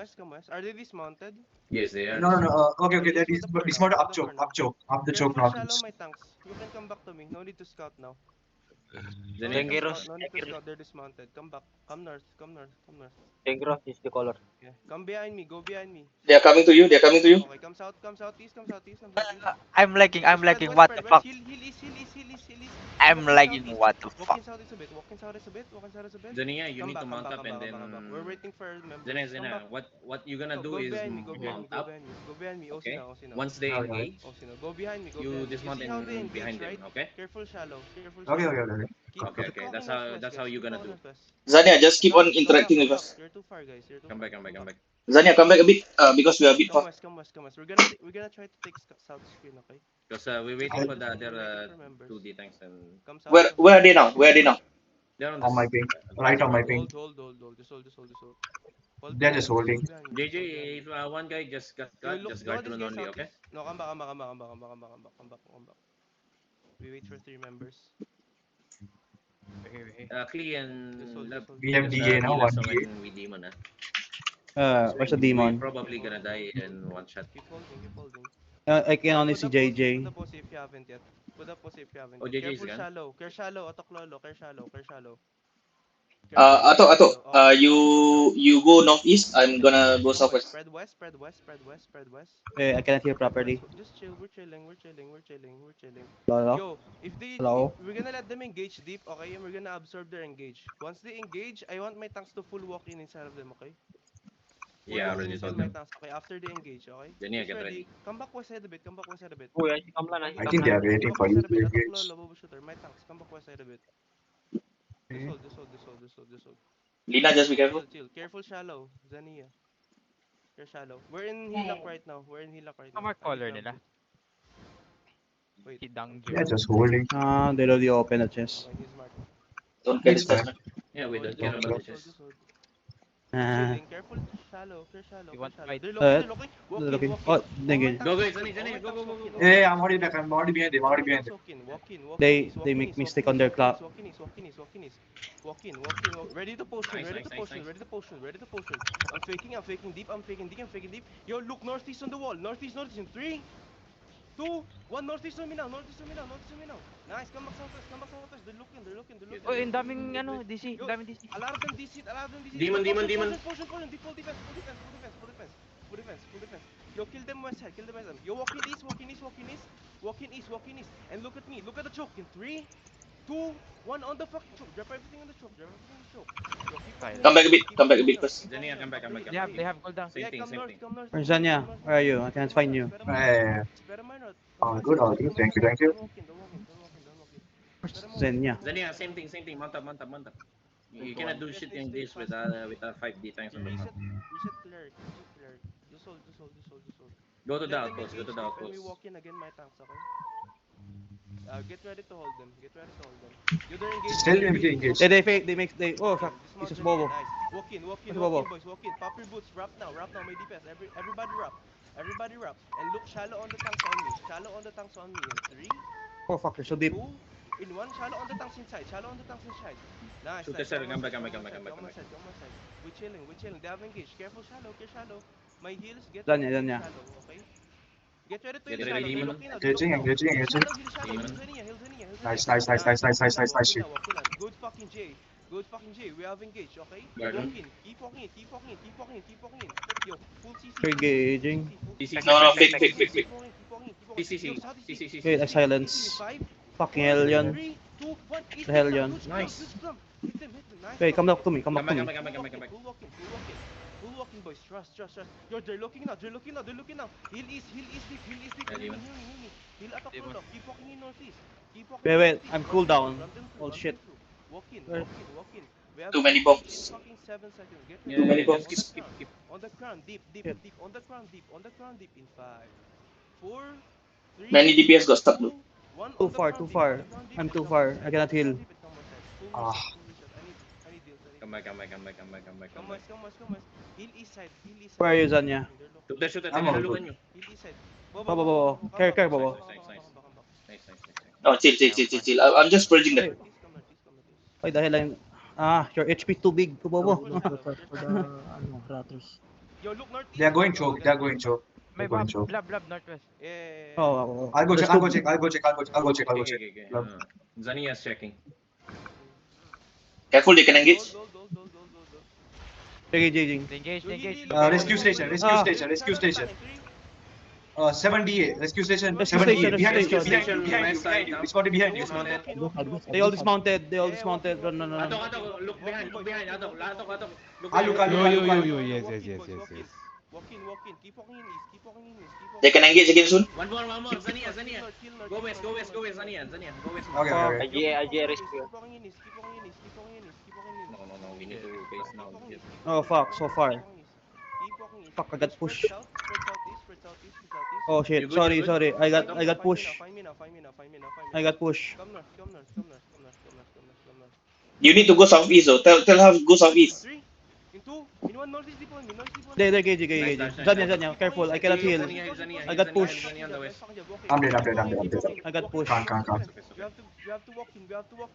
west. Are they dismounted? Yes, they are. No. Okay. Okay, That just is put the 4 now. dismount Put up the 4 choke. now. Up the choke Careful shallow northeast. my tanks. You can come back to me. No need to scout now. No Zania, need to come. scout. No need to scout. They're dismounted. Come back. Come north. Come north. Come north. Negro is the color. Yeah. Come behind me. Go behind me. They are coming to you. They are coming to you. Okay. Come south. Come southeast. Come southeast. Come southeast. I'm lagging. I'm Spread lagging. west. What Spread the west. fuck? Heal east. I'm Walk in lagging. southeast. What the Walk fuck? in southeast a bit. Walk in southeast a bit. Walk in southeast a bit. Zania, you Come need back. to Come mount back. up Come and back. then. Come back. We're waiting for members. Zania, Come back. Zania, what you gonna No, do go is behind me. Go behind me. mount Go up. behind me. Go behind me. Okay. OC now. Once they Okay. engage, OC now. Go behind me. Go you behind me. You dismount see how they and engage, behind right? them. Okay. Careful shallow. Careful Okay. shallow. Keep Okay. walking That's northwest, how guys. you Keep gonna walking do. northwest. Zania, just keep on Come back. interacting Come with back. us. You're too far, guys. You're too Come far. back. Come back. Come back. Zania, come back a bit. Because we are a bit Come far. west. Come west. Come west. We're gonna try to take south screen, okay? Because we're waiting I- for the We're waiting other for members. 2D tanks and Come south. Where Come where south. are they now? Where are they now? they're on On my ping. Right on my ping. Hold. Just hold. Hold They're behind just me. holding. Hold behind me. JJ. Hold behind me. If one guy just got Yo, cut, look, just you know guard this drone guy only. Okay. southeast? No, come back. We wait for 3 members. Klee and Lab, Just hold. We have just DA now. heal us 1 DA. when we demon. Where's the We're demon? probably gonna die in one shot. Keep holding. I can only Put see the pose, JJ. Put the pose if you haven't yet. Oh, JJ is Careful gone. shallow. Care shallow. Ato. Okay, You go northeast. I'm gonna go come west. southwest. Spread west. I cannot hear properly. Just chill. We're chilling. Hello? Yo, if Hello? we're gonna let them engage deep, okay, and we're gonna absorb their engage. Once they engage, I want my tanks to full walk in inside of them, okay? Full Yeah, I walk in already inside told my them. tanks, okay? After they engage, okay? Then yeah, Just get ready. ready. Come back west side a bit. Oh, yeah, si Kamlan. I think they are waiting Come for back you west side a to bit. engage. Lobo shooter. My tanks. Come back west side a bit. Okay. Just hold. Lina, just be careful. Chill. Careful shallow. Zania. You're shallow. We're in Hilak right now. Mark color Highly nila. grounded. Wait. Si Dangju. They're just holding. They already opened the chest. Okay, he's marked. Don't It's catch fine. that. Yeah, we don't Hold, care just about hold, the chest. Chilling. Careful shallow. You want fight? They're Uh, looking. looking. Walk Oh, in. they All my get. Go, tanks guys, walk in. Zania, go. Hey, I'm already back. I'm already behind them. All my tanks walk in. Walk in. They make mistake on their clock. Walk in. Ready to potion. Nice. Ready to potion. I'm faking deep. Yo, look northeast on the wall. Northeast in 3, 2, 1. Northeast on me now. Nice. Come back southwest. They're looking. Oh, ang daming DC. Yo, Daming DC. a lot of them DC. Demon. Potion. Deep full defense. Yo, kill them west side. Yo, walk in east. And look at me. Look at the choke. In 3, 2, 1 on the fucking choke. Drop everything on the choke. Yo, keep walking Come back a north. bit. Come back a bit North. first. Zania, come back. They have cooldown. Same thing. Come north. Where's Zanya? Where are you? I can't find you. Spera minor. All good. Thank you. Don't walk in. Where's Zenya? Zania, same thing. Mount up. You cannot do shit in this with a 5D tanks on the front. Reset cleric. Just hold. Go to the Let them outpost. engage deep and we walk in again my tanks, okay? Get ready to hold them. Yo, they're engaged. Still engaged. They fake. Oh fuck. Dismount Jesus them. Bobo. Nice. Walk in, What's Bobo? boys. Pop your boots. Wrap now. My DPS. Everybody wrap. And look shallow on the tanks on me. In 3, Oh fuck, they're so deep. 2, in 1. Shallow on the tanks inside. Nice. Shoot the center, come back. Come on my side. We're chilling. They have engaged. Careful shallow. My heals get Zanya. shallow, okay? Get ready to Get heal ready, shallow. demon. Engaging. Shallow, heal shallow. Demon. Heal Zenia. Nice. Walk in now. Good fucking J. We have engaged, okay? Garden. Walk in. Keep walking in. Yo, full CC. They're engaging. CC. No, fake. Keep walking. CC. Yo, south is CC. Wait, I silence. 5, Fucking hell, yun. 3, 2, 1. The hell, yun. Nice. Hit them. Nice. Wait, come back to me. Come back. Full walking, boys. Trust. Yo, they're looking now. Heal east deep. Yeah, Heal demon. me. Heal at the lock. Keep walking in northeast. Wait, I'm cool down. Oh, shit. Walk in. Where? We have Too many bombs. fucking 7 seconds. Get Yeah, ready. Too many bombs. just keep. On the crown, deep. Shit. On the crown, deep. In 5, 4, 3, Many DPS got stuck, 2, though. 1. Too far. I'm too far. I cannot heal. Ah. I need deals. Come back. Come west. Heal east side. Where are you, Zanya? Shoot that. I'm all Haluan good. nyo. Heal east side. Bobo. Care, Bobo. Nice. No, chill. I'm just purging them. Why the hell I'm... your HP too big, Bobo. Careful, For the Raptors. Yo, look northeast. They are going choke. They are going choke. May They're going blab, choke. blab, northwest. Yeah. Oh, I'll go Let's check. I'll go. go check. I'll go check. I'll go check. I'll go check. Okay. Love. Zania's checking. Careful, they can engage. Go. Engaging. Engage. Rescue station. Rescue station. 70. Rescue station. Rescue 70. station, Behind you. rescue Behind you. It's got to be behind you. They all dismounted. Run. Ato, look behind. Ato. I'll look. Yes. Walk in. Keep walking in east. They can engage again soon. One more. Zania. Go west, Zania. Go west. Okay. Keep walking in east. No. We need to base now. Oh fuck, so far. Keep walking in. Fuck, I got Spread push. south, spread southeast. Oh You shit, good? sorry. I got push. Find me now. I got push. Come north. You need to go southeast though. Tell her go southeast. 3, in 2, in 1, northeast deployment. They're engaging. Zanya, careful. I cannot heal. I got push. Zania on the west. I'm dead. I got push. Can't. We have to walk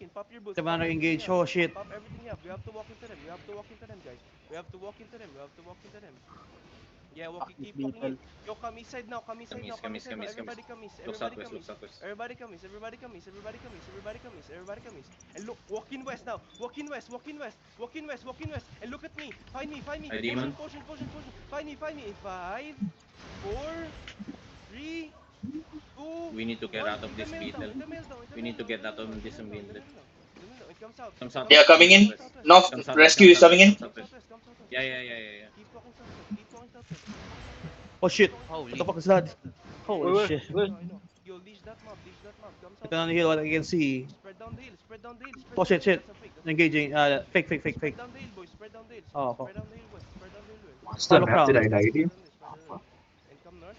in. Pop your boots. The man are engaged. Oh shit. Pop everything you have. We have to walk into them, guys. We have to walk into them. Yeah, keep walking in. Yo, come east side now. Come east. Everybody come east. Look southwest. Everybody come east. And look, walk in west now. Walk in west. And look at me. Find me. Hey, demon. Potion. Find me. In 5, 4, 3, 2. We need to get out of this In the middle beetle. down, in the middle down, We need to get out of this in the middle beetle. It comes out. Come south. They are coming in. North Come south. rescue is coming in. Southwest. Yeah. Keep walking southwest. Oh shit. Holy. What the fuck is that? Holy shit. I know. Yo, leash that mob. Come I south. cannot heal what I can see. Spread down the hill. Oh, shit. That's a fake. Engaging. Fake. Spread down the hill, boys. Spread down the hill. Oh, Spread down the hill west. What's the map? Did I die? And come north.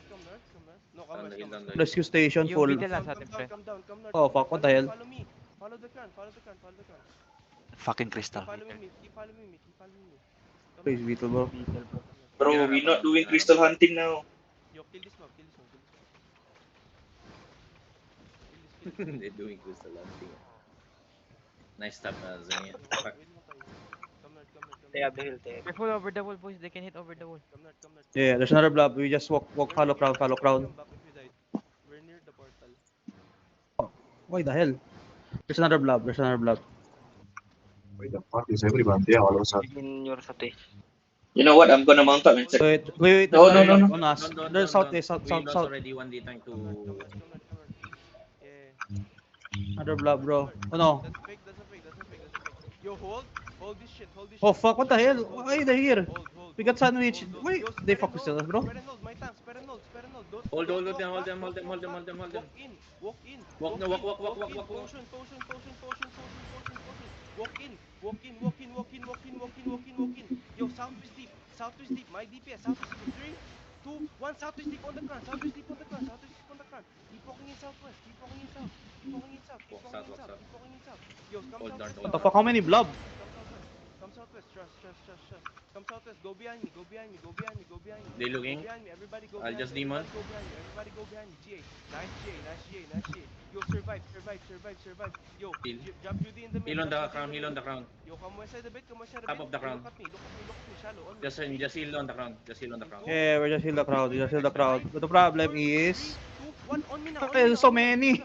No, come west. Down the hill. Rescue station Yung full. beetle nasa atin, pre. Come down. Oh, fuck, what the hell? Follow me. Follow the crown. Fucking crystal. Keep following me. Come Please, on. beetle, bro. Bro, we're not doing crystal hunting now. Yo, kill this mob. They're doing crystal hunting. Nice stop, Zania. Fuck. Come north. They have the hill there. Careful over the wall, boys. They can hit over the wall. Come north. Yeah, there's another blob. We just walk follow crowd. Come back if you died. We're near the portal. Why the hell? There's another blob. Wait, the fuck is everyone there all of a sudden? In your sate. You know what? I'm gonna mount up and check. Wait. No. On us. Don't. There's south. South. We lost already 1D time to... Come north. Yeah. Another blob, bro. Oh no. That's a fake. Yo, hold this shit. Oh fuck, what the hell? Why are they here? Hold. We got sandwich. Wait, Yo, they spread and focus hold. us, bro. Spread and hold. My tank. Spread and hold. Don't- Hold don't them. walk back, Hold them. Walk in. Walk. Walk No, walk. in. Potion. Walk in. Yo, southwest deep. My DPS. Southwest deep. 3, 2, 1. Southwest deep on the crown. Keep walking in southwest. Keep walking in south. Walk south. Yo, come Hold southwest. on. What the fuck? How many blob? Come southwest. Trust. Come southwest. Go behind me. They looking? Go behind me. Everybody go I'll behind just me. demon. Everybody go behind me. GA. Nice GA. Yo, survive. Yo, Heal. drop UD in the Heal on middle. the crown. Yo, come west side a bit. Top of the crown. Look at me. Shallow. On me. Just heal on the crown. Yeah, we just heal the crowd. But the problem is, 3, 2, 1. On me now. there's so many.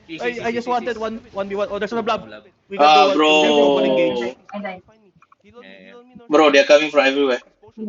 Easy. I just wanted 1v1. Oh, there's another blob. Lab. We got Bro. double engage. Find me. Heal on me, Yeah. North. Bro, they're coming from everywhere. Potion.